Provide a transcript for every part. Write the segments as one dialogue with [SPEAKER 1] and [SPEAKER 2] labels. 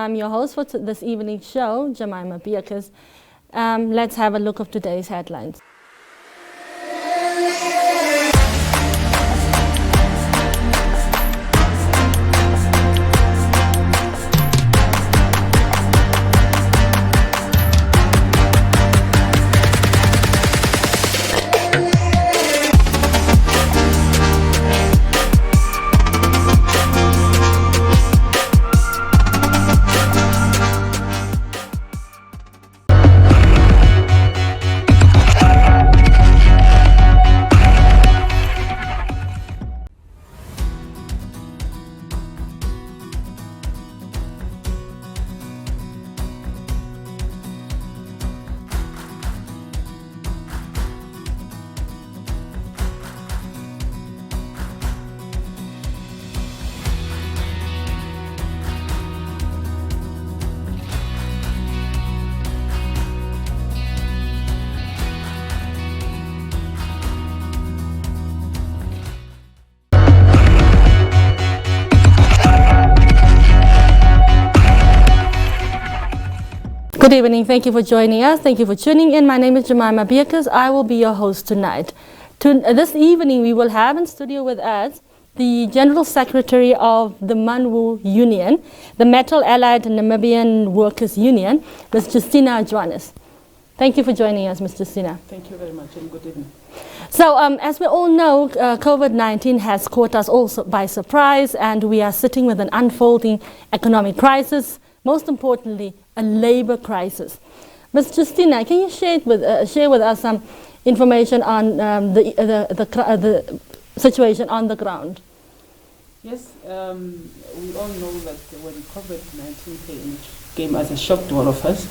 [SPEAKER 1] I'm your host for this evening's show, Jemima Beakers. Let's have a look at today's headlines. Good evening. Thank you for joining us. Thank you for tuning in. My name is Jemima Beakers. I will be your host tonight. This evening, we will have in studio with us the General Secretary of the Manwu Union, the Metal Allied Namibian Workers Union, Ms. Justina Jonas. Thank you for joining us, Ms. Justina.
[SPEAKER 2] Thank you very much, and good evening.
[SPEAKER 1] So, as we all know, COVID-19 has caught us all by surprise, and we are sitting with an unfolding economic crisis. Most importantly, a labor crisis. Ms. Justina, can you share with us some information on the situation on the ground?
[SPEAKER 2] Yes, we all know that when COVID-19 came as a shock to all of us,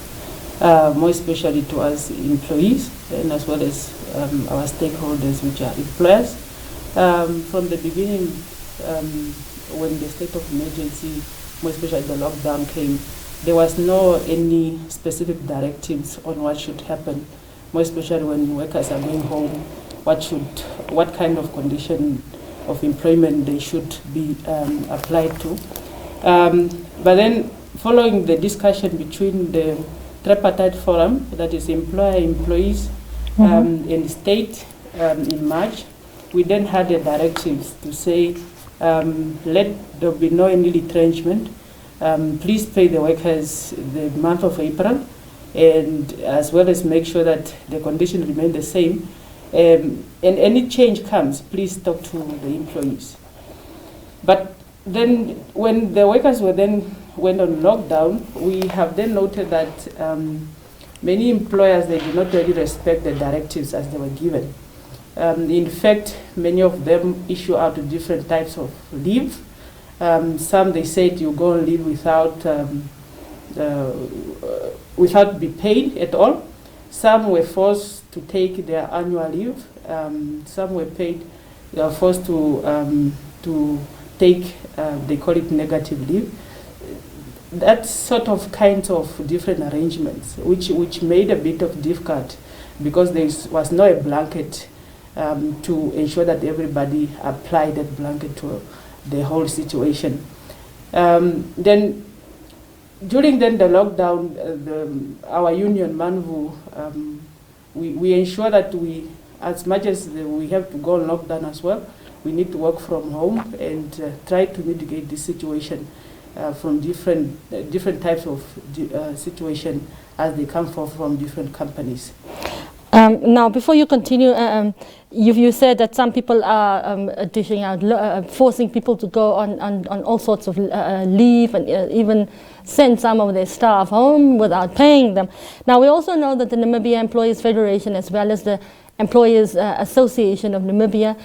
[SPEAKER 2] more especially to us employees and as well as our stakeholders, which are employers. From the beginning, when the state of emergency, more especially the lockdown came, there was no any specific directives on what should happen, more especially when workers are going home, what kind of condition of employment they should be applied to. But then following the discussion between the tripartite forum, that is employer, employees, and state in March, we then had the directives to say, let there be no any retrenchment. Please pay the workers the month of April, and as well as make sure that the conditions remain the same. And any change comes, please talk to the employees. But then when the workers went on lockdown, we have then noted that many employers, they did not really respect the directives as they were given. In fact, many of them issue out different types of leave. Some they said you go and leave without be paid at all. Some were forced to take their annual leave. Some were forced to take they call it negative leave. That sort of kinds of different arrangements, which made a bit of difficult because there was no a blanket to ensure that everybody applied that blanket to the whole situation. Then during the lockdown, our union, Manwu, we ensure that we, as much as we have to go on lockdown as well, we need to work from home and try to mitigate this situation from different types of situation as they come forth from different companies.
[SPEAKER 1] Now, before you continue, you said that some people are dishing out, forcing people to go on all sorts of leave and even send some of their staff home without paying them. Now, we also know that the Namibia Employees Federation as well as the Employees Association of Namibia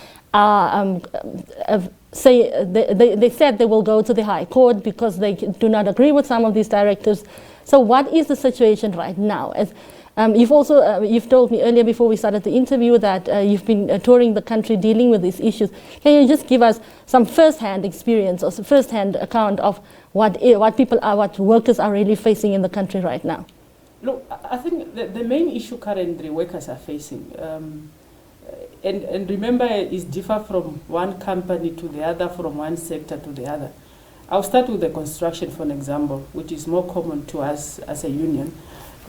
[SPEAKER 1] they said they will go to the High Court because they do not agree with some of these directives. So what is the situation right now? You've told me earlier before we started the interview that you've been touring the country dealing with these issues. Can you just give us some first-hand experience or first-hand account of what workers are really facing in the country right now?
[SPEAKER 2] Look, I think the main issue currently workers are facing, and remember, it's different from one company to the other, from one sector to the other. I'll start with the construction, for an example, which is more common to us as a union.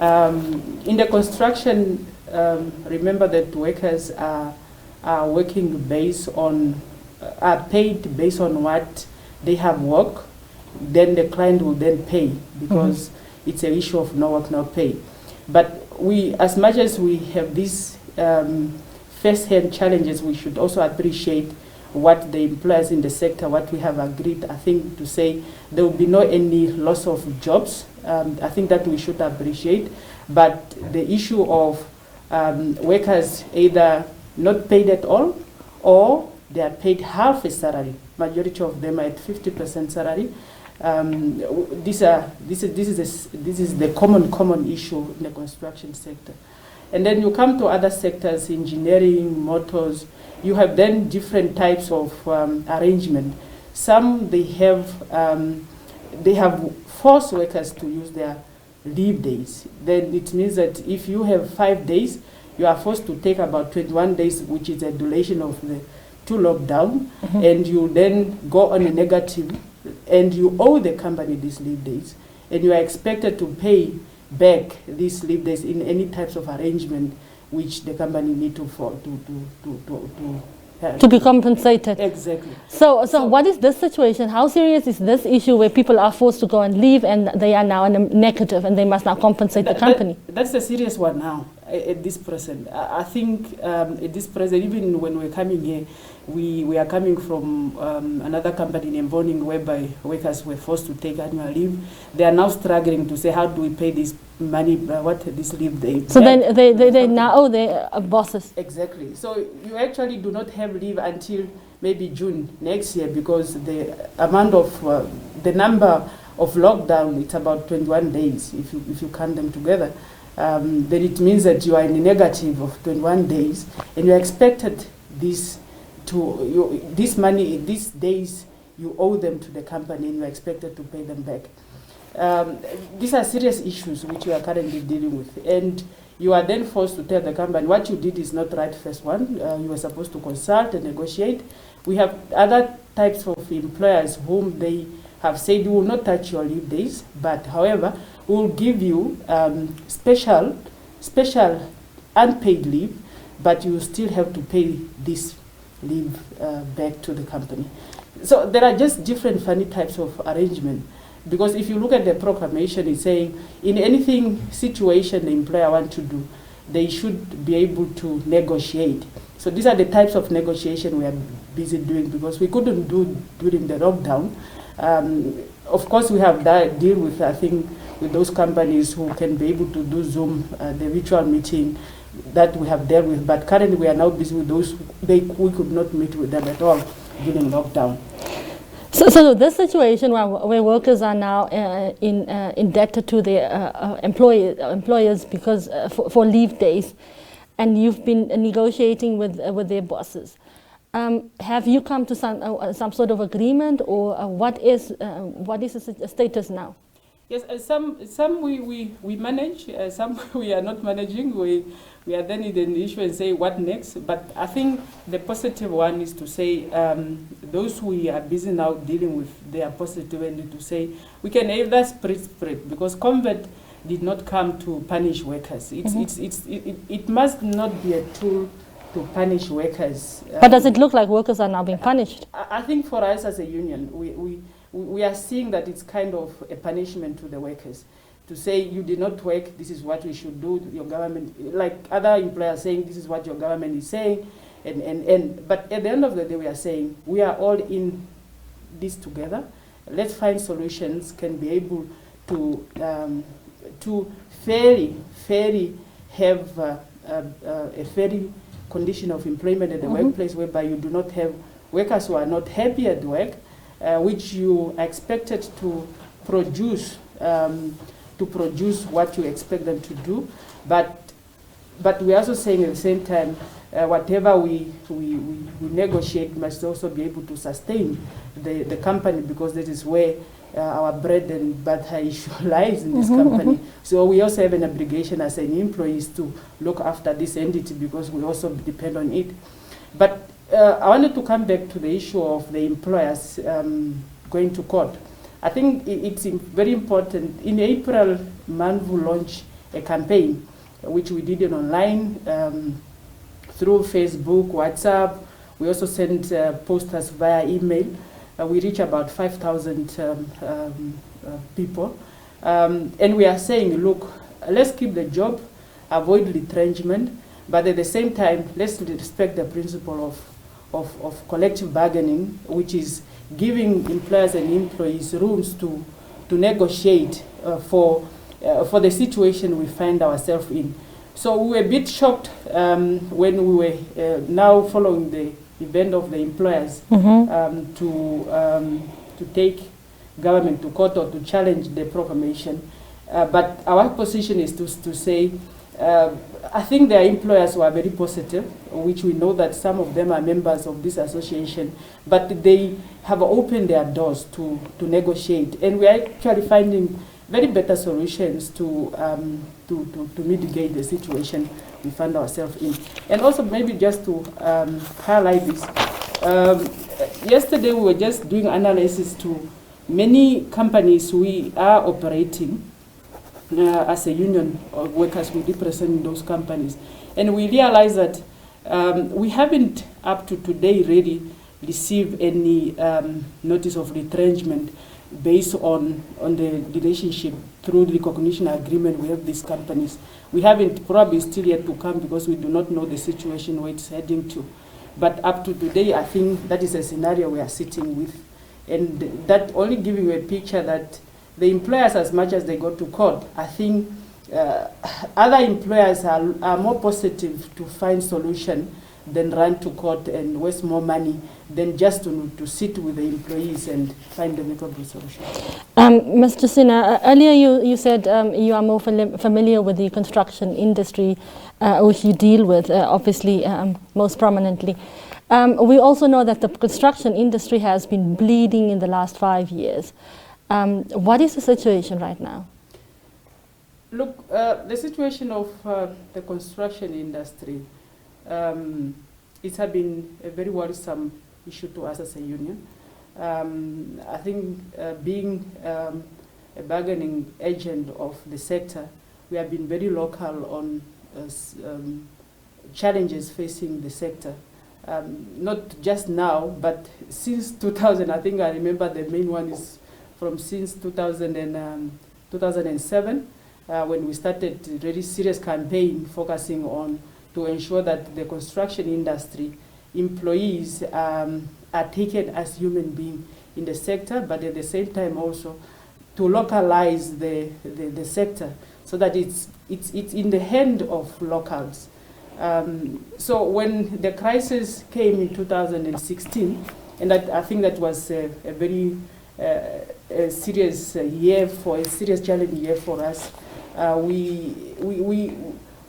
[SPEAKER 2] In the construction, remember that workers are working based on, are paid based on what they have work. Then the client will then pay, because it's an issue of no work, no pay. But we, as much as we have these first-hand challenges, we should also appreciate what the employers in the sector, what we have agreed, I think, to say there will be no any loss of jobs. I think that we should appreciate. But the issue of workers either not paid at all, or they are paid half a salary. Majority of them are at 50% salary. This is the common issue in the construction sector. And then you come to other sectors, engineering, motors. You have then different types of arrangement. Some they have forced workers to use their leave days. Then it means that if you have 5 days, you are forced to take about 21 days, which is the duration of the 2 lockdown, and you then go on a negative, and you owe the company these leave days, and you are expected to pay back these leave days in any types of arrangement which the company need to
[SPEAKER 1] be compensated.
[SPEAKER 2] Exactly.
[SPEAKER 1] So what is this situation? How serious is this issue where people are forced to go and leave and they are now in a negative and they must now compensate the company?
[SPEAKER 2] That's a serious one now at this present. I think at this present, even when we're coming here, we are coming from another company in Mboning whereby workers were forced to take annual leave. They are now struggling to say, how do we pay this money, this leave they
[SPEAKER 1] So then they now owe their bosses.
[SPEAKER 2] Exactly. So you actually do not have leave until maybe June next year, because the amount of, the number of lockdown, it's about 21 days if you count them together. Then it means that you are in a negative of 21 days, and you are expected this money, these days, you owe them to the company, and you are expected to pay them back. These are serious issues which you are currently dealing with, and you are then forced to tell the company what you did is not right. First one, you were supposed to consult and negotiate. We have other types of employers whom they have said, we will not touch your leave days, but however, we will give you special unpaid leave, but you still have to pay this leave back to the company. So there are just different funny types of arrangement, because if you look at the proclamation, it's saying in anything situation the employer wants to do, they should be able to negotiate. So these are the types of negotiation we are busy doing, because we couldn't do during the lockdown. Of course, we have deal with, I think, with those companies who can be able to do Zoom, the virtual meeting that we have dealt with. But currently, we are now busy with those. We could not meet with them at all during lockdown.
[SPEAKER 1] So this situation where workers are now indebted to their employers because for leave days, and you've been negotiating with their bosses. Have you come to some sort of agreement, or what is the status now?
[SPEAKER 2] Yes, some we manage, some we are not managing. We are then in the issue and say what next. But I think the positive one is to say those we are busy now dealing with, they are positive, and to say we can either spread, because COVID did not come to punish workers. It must not be a tool to punish workers.
[SPEAKER 1] But does it look like workers are now being punished?
[SPEAKER 2] I think for us as a union, we are seeing that it's kind of a punishment to the workers. To say you did not work, this is what we should do, your government, like other employers saying this is what your government is saying, but at the end of the day we are saying we are all in this together. Let's find solutions, can be able to fairly have a fairly condition of employment at the workplace, whereby you do not have workers who are not happy at work, which you are expected to produce what you expect them to do, but we're also saying at the same time, whatever we negotiate must also be able to sustain the company, because that is where our bread and butter issue lies in this company. So we also have an obligation as an employees to look after this entity, because we also depend on it. But I wanted to come back to the issue of the employers going to court. I think it's very important. In April, Manwu launched a campaign, which we did it online through Facebook, WhatsApp. We also sent posters via email. We reach about 5,000 people. And we are saying, look, let's keep the job, avoid retrenchment, but at the same time, let's respect the principle of collective bargaining, which is giving employers and employees rooms to negotiate for the situation we find ourselves in. So we were a bit shocked when we were now following the event of the employers to take government to court or to challenge the proclamation. But our position is to say, I think their employers were very positive, which we know that some of them are members of this association, but they have opened their doors to negotiate. And we are actually finding very better solutions to mitigate the situation we find ourselves in. And also maybe just to highlight this, yesterday we were just doing analysis to many companies we are operating as a union of workers. We represent those companies. And we realize that we haven't up to today really received any notice of retrenchment based on the relationship through the recognition agreement we have with these companies. We haven't, probably still yet to come because we do not know the situation where it's heading to. But up to today, I think that is a scenario we are sitting with. And that only giving you a picture that the employers, as much as they go to court, I think other employers are more positive to find solution than run to court and waste more money than just to sit with the employees and find a amicable solution.
[SPEAKER 1] Ms. Justina, earlier you said you are more familiar with the construction industry, which you deal with, obviously, most prominently. We also know that the construction industry has been bleeding in the last 5 years. What is the situation right now?
[SPEAKER 2] Look, the situation of the construction industry, it has been a very worrisome issue to us as a union. I think being a bargaining agent of the sector, we have been very local on challenges facing the sector. Not just now, but since 2000, I think I remember the main one is from since 2007, when we started a very serious campaign focusing on to ensure that the construction industry employees are taken as human beings in the sector, but at the same time also to localize the sector so that it's in the hand of locals. So when the crisis came in 2016, and I think that was a very serious year for a serious challenging year for us,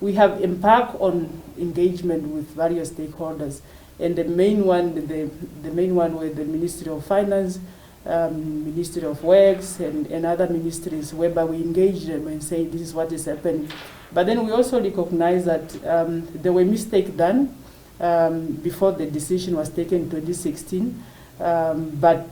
[SPEAKER 2] we have embarked on engagement with various stakeholders, and the main one were the Ministry of Finance, Ministry of Works, and other ministries, whereby we engage them and say this is what is happening. But then we also recognize that there were mistakes done before the decision was taken in 2016. But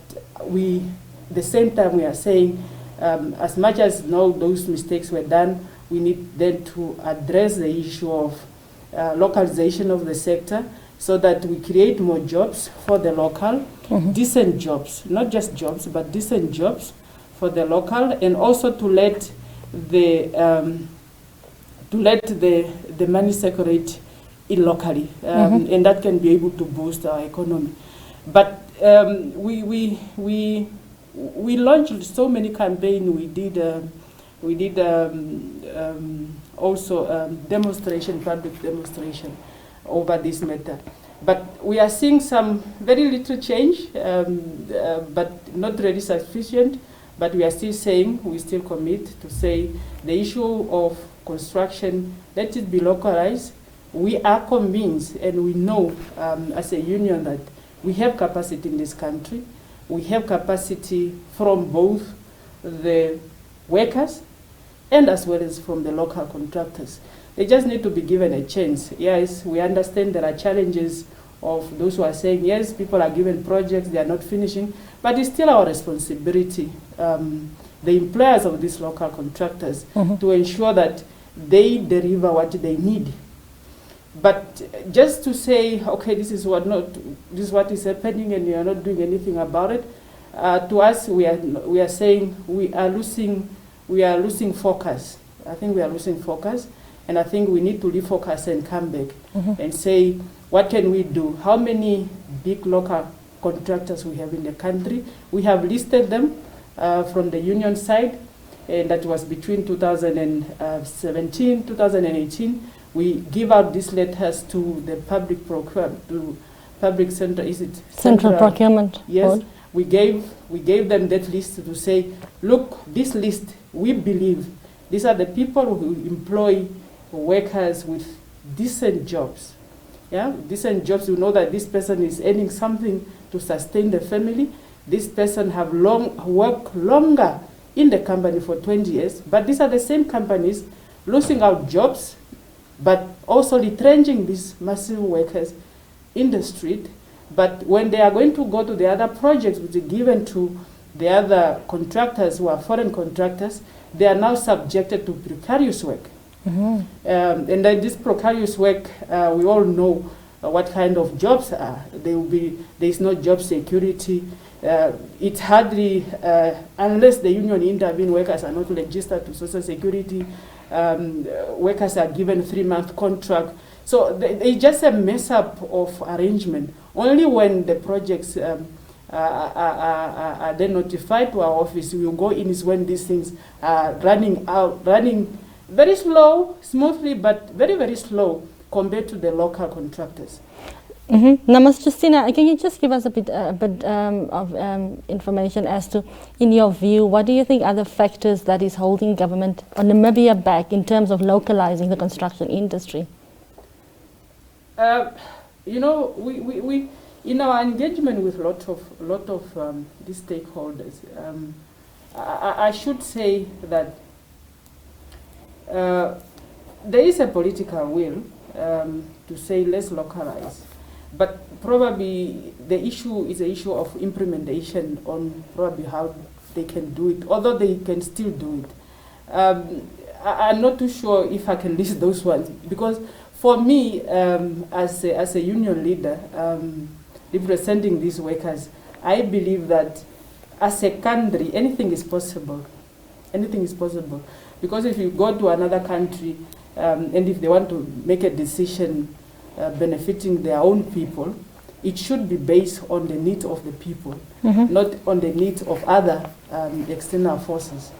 [SPEAKER 2] the same time we are saying, as much as now those mistakes were done, we need then to address the issue of localization of the sector so that we create more jobs for the local, decent jobs, not just jobs, but decent jobs for the local, and also to let the money circulate locally, and that can be able to boost our economy. But we launched so many campaigns. We did also public demonstration over this matter. But we are seeing some very little change, but not really sufficient. But we are still saying, we still commit to say the issue of construction, let it be localized. We are convinced and we know as a union that we have capacity in this country. We have capacity from both the workers and as well as from the local contractors. They just need to be given a chance. Yes, we understand there are challenges of those who are saying, yes, people are given projects, they are not finishing, but it's still our responsibility, the employers of these local contractors, to ensure that they deliver what they need. But just to say, okay, this is what is happening, and you are not doing anything about it, to us, we are saying we are losing focus. I think we are losing focus, and I think we need to refocus and come back and say, what can we do? How many big local contractors we have in the country? We have listed them from the union side, and that was between 2017, 2018. We give out these letters to the public center. Is it
[SPEAKER 1] Central Procurement?
[SPEAKER 2] Yes.
[SPEAKER 1] Board.
[SPEAKER 2] We gave them that list to say, look, this list, we believe these are the people who employ workers with decent jobs. Yeah, decent jobs. You know that this person is earning something to sustain the family. This person have worked longer in the company for 20 years, but these are the same companies losing out jobs, but also retrenching these massive workers in the street. But when they are going to go to the other projects which are given to the other contractors who are foreign contractors, they are now subjected to precarious work. And then this precarious work, we all know what kind of jobs are. There is no job security. It's hardly, unless the union intervene, workers are not registered to Social Security. Workers are given 3-month contract. So it's just a mess up of arrangement. Only when the projects are then notified to our office, we will go in, is when these things are running very slow, smoothly, but very, very slow compared to the local contractors.
[SPEAKER 1] Now, Ms. Justina, can you just give us a bit of information as to, in your view, what do you think are the factors that is holding government or Namibia back in terms of localizing the construction industry?
[SPEAKER 2] You know, we in our engagement with lot of these stakeholders, I should say that there is a political will to say let's localize, but probably the issue is an issue of implementation on probably how they can do it, although they can still do it. I'm not too sure if I can list those ones, because for me, as a union leader, representing these workers, I believe that as a country, anything is possible. Anything is possible. Because if you go to another country, and if they want to make a decision benefiting their own people, it should be based on the needs of the people, not on the needs of other external forces.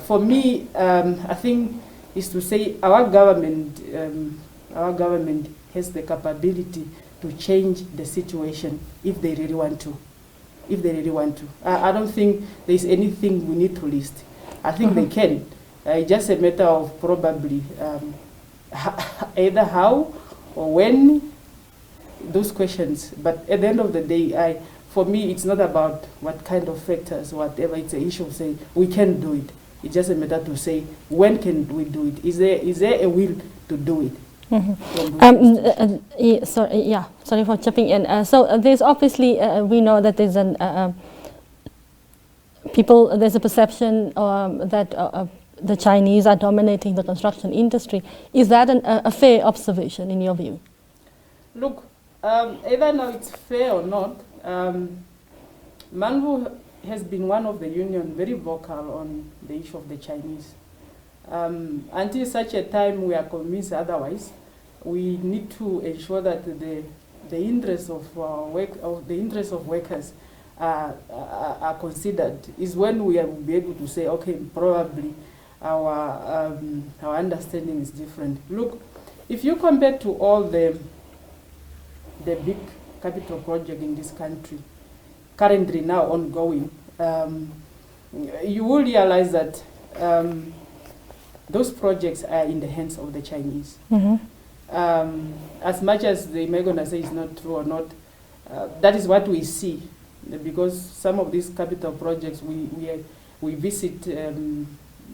[SPEAKER 2] For me, I think is to say our government has the capability to change the situation if they really want to. If they really want to. I don't think there's anything we need to list. I think they can. It's just a matter of probably either how or when, those questions. But at the end of the day, for me, it's not about what kind of factors, whatever. It's an issue of saying we can do it. It's just a matter to say when can we do it. Is there a will to do it?
[SPEAKER 1] Sorry for jumping in. So there's obviously we know that there's there's a perception that the Chinese are dominating the construction industry. Is that a fair observation in your view?
[SPEAKER 2] Look, either now it's fair or not, Manwu has been one of the union very vocal on the issue of the Chinese. Until such a time we are convinced otherwise, we need to ensure that the interests of workers are considered. Is when we will be able to say, okay, probably our understanding is different. Look, if you compare to all the big capital project in this country, currently now ongoing, you will realize that those projects are in the hands of the Chinese. As much as they may gonna say it's not true or not, that is what we see, because some of these capital projects we visit,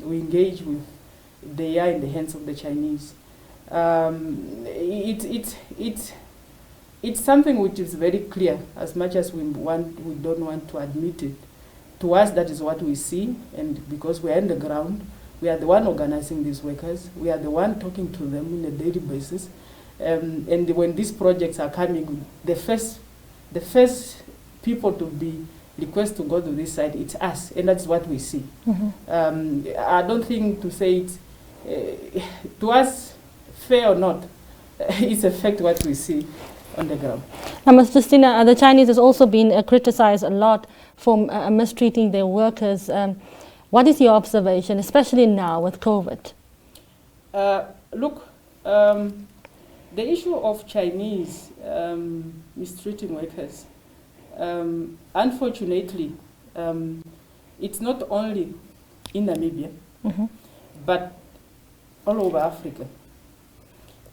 [SPEAKER 2] we engage with, they are in the hands of the Chinese. it's something which is very clear, as much as we don't want to admit it. To us, that is what we see, and because we are on the ground, we are the one organizing these workers, we are the one talking to them on a daily basis, and when these projects are coming, the first people to be requested to go to this site, it's us, and that's what we see. I don't think to say it, to us, fair or not, it's a fact what we see on the ground.
[SPEAKER 1] Now, Ms. Justina, the Chinese has also been criticized a lot for mistreating their workers. What is your observation, especially now with COVID?
[SPEAKER 2] Look, the issue of Chinese mistreating workers, unfortunately, it's not only in Namibia, but all over Africa.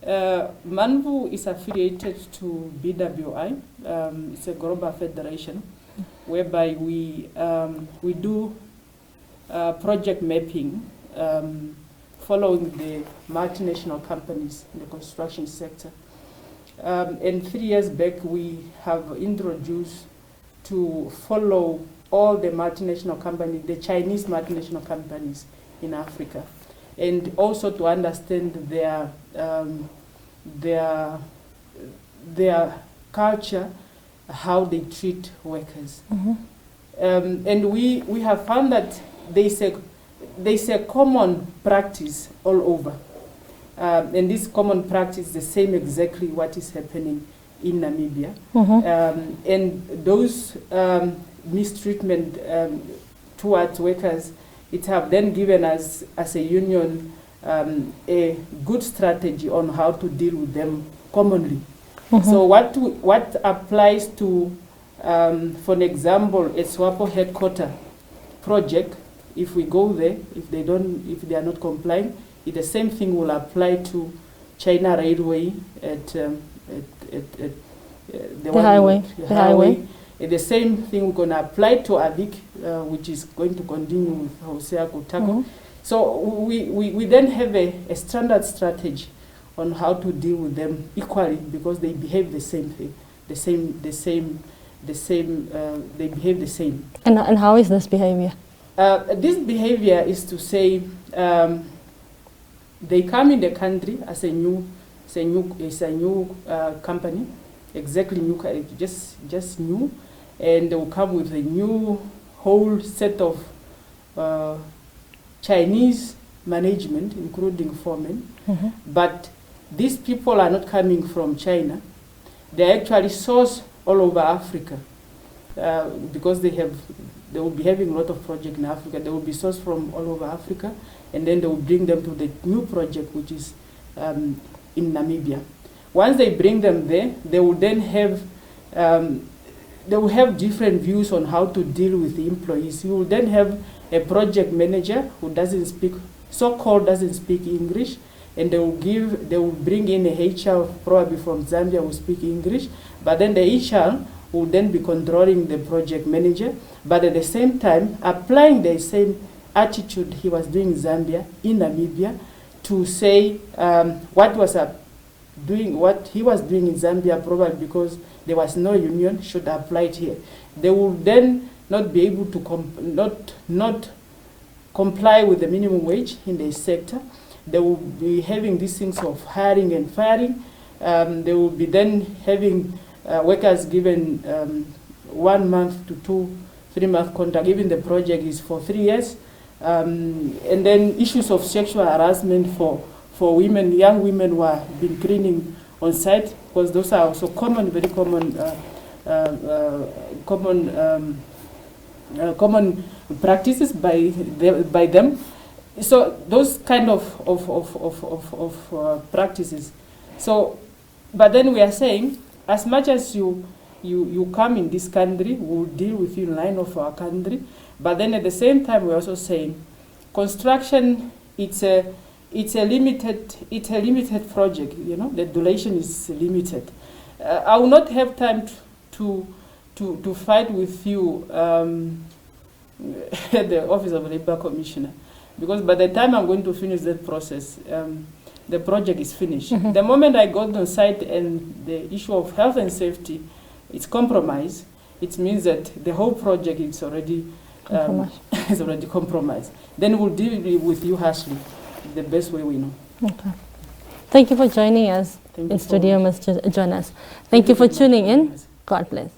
[SPEAKER 2] Manwu is affiliated to BWI. It's a global federation whereby we do project mapping following the multinational companies in the construction sector. And 3 years back, we have introduced to follow all the multinational companies, the Chinese multinational companies in Africa, and also to understand their culture, how they treat workers. And we have found that there's a common practice all over. And this common practice is the same exactly what is happening in Namibia. And those mistreatment towards workers, it have then given us as a union a good strategy on how to deal with them commonly. So what applies to, for an example, a SWAPO headquarter project, if we go there, if they are not complying, the same thing will apply to China Railway at the highway. The same thing we're going to apply to AVIC, which is going to continue with Hosea Kutako. So we then have a standard strategy on how to deal with them equally, because they behave the same thing, they behave the same.
[SPEAKER 1] And how is this behavior?
[SPEAKER 2] This behavior is to say they come in the country as a new company, exactly new, just new, and they will come with a new whole set of Chinese management, including foremen. But these people are not coming from China. They are actually sourced all over Africa, because they will be having a lot of projects in Africa. They will be sourced from all over Africa, and then they will bring them to the new project, which is in Namibia. Once they bring them there, they will then have different views on how to deal with the employees. You will then have a project manager who doesn't speak English, and they will bring in a HR probably from Zambia who speak English, but then the HR will then be controlling the project manager, but at the same time applying the same attitude he was doing in Zambia, in Namibia, to say what he was doing in Zambia, probably because there was no union, should apply it here. They will then not be able to not comply with the minimum wage in the sector. They will be having these things of hiring and firing. They will be then having workers given 1 month to 3 month contract, even the project is for 3 years. And then issues of sexual harassment for women, young women who have been cleaning on site, because those are also common, very common, common practices by them. So those kind of practices. So, but then we are saying, as much as you come in this country, we'll deal with you in line of our country. But then at the same time, we're also saying, construction, it's a limited project. You know, the duration is limited. I will not have time to fight with you at the Office of Labour Commissioner, because by the time I'm going to finish that process, the project is finished. The moment I got on site and the issue of health and safety is compromised, it means that the whole project is already compromised. Then we'll deal with you harshly, the best way we know.
[SPEAKER 1] Okay. Thank you for joining us in studio, Mr. Jonas. Thank you for tuning in. God bless.